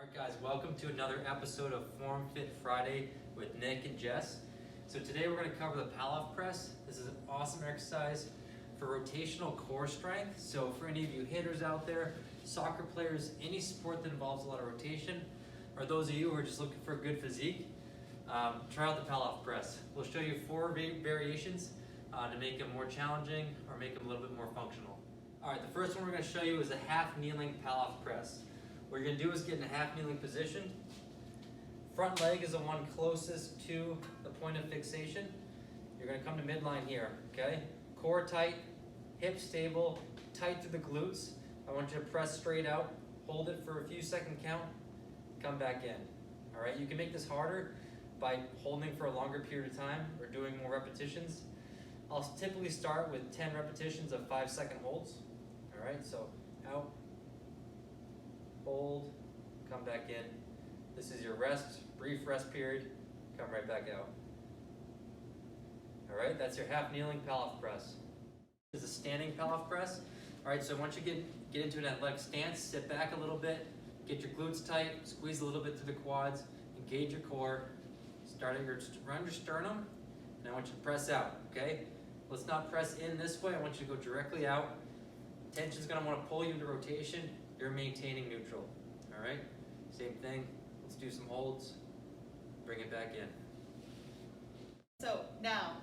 Alright guys, welcome to another episode of Form Fit Friday with Nick and Jess. So today we're going to cover the Pallof press. This is an awesome exercise for rotational core strength. So for any of you hitters out there, soccer players, any sport that involves a lot of rotation, or those of you who are just looking for a good physique, try out the Pallof press. We'll show you 4 variations to make them more challenging or make them a little bit more functional. Alright, the first one we're going to show you is a half kneeling Pallof press. What you're going to do is get in a half kneeling position. Front leg is the one closest to the point of fixation. You're going to come to midline here, okay? Core tight, hips stable, tight to the glutes. I want you to press straight out, hold it for a few second count, come back in. All right, you can make this harder by holding for a longer period of time or doing more repetitions. I'll typically start with 10 repetitions of 5-second holds. All right, so out, hold, come back in. This is your rest, brief rest period, come right back out. All right, that's your half kneeling Pallof press. This is a standing Pallof press. All right, so once you get into an athletic stance, sit back a little bit, get your glutes tight, squeeze a little bit through the quads, engage your core, start around your sternum, and I want you to press out, okay? Let's not press in this way, I want you to go directly out. Tension's gonna wanna pull you into rotation, you're maintaining neutral, all right? Same thing, let's do some holds, bring it back in. So now,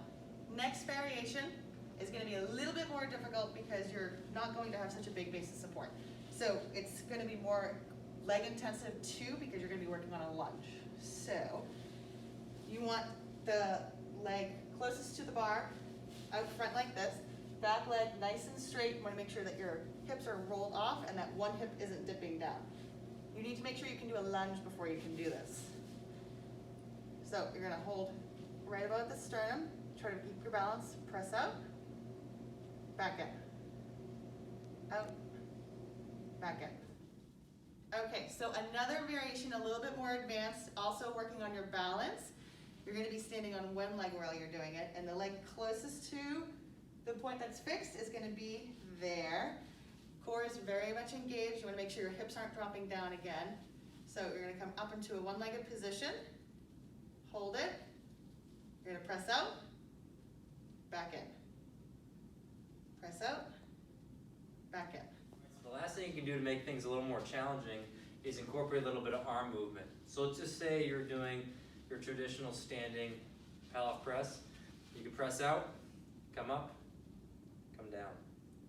next variation is going to be a little bit more difficult because you're not going to have such a big base of support. So it's going to be more leg intensive too because you're going to be working on a lunge. So you want the leg closest to the bar, out front like this, back leg nice and straight. You want to make sure that your hips are rolled off and that one hip isn't dipping down. You need to make sure you can do a lunge before you can do this. So you're going to hold right above the sternum, try to keep your balance, press out, back in, out, back in. Okay, so another variation, a little bit more advanced, also working on your balance. You're going to be standing on one leg while you're doing it, and the leg closest to the point that's fixed is going to be there. Core is very much engaged. You want to make sure your hips aren't dropping down again. So you're going to come up into a one-legged position, hold it. You're going to press out, back in. Press out, back in. So the last thing you can do to make things a little more challenging is incorporate a little bit of arm movement. So let's just say you're doing your traditional standing Pallof press. You can press out, come up, come down,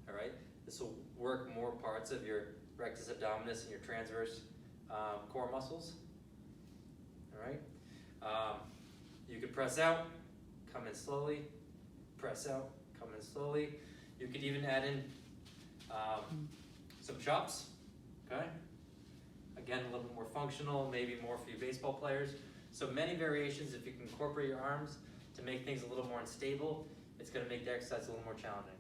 all right? This will work more parts of your rectus abdominis and your transverse core muscles, all right? You could press out, come in slowly, press out, come in slowly. You could even add in some chops, okay? Again, a little bit more functional, maybe more for you baseball players. So many variations if you can incorporate your arms to make things a little more unstable, it's gonna make the exercise a little more challenging.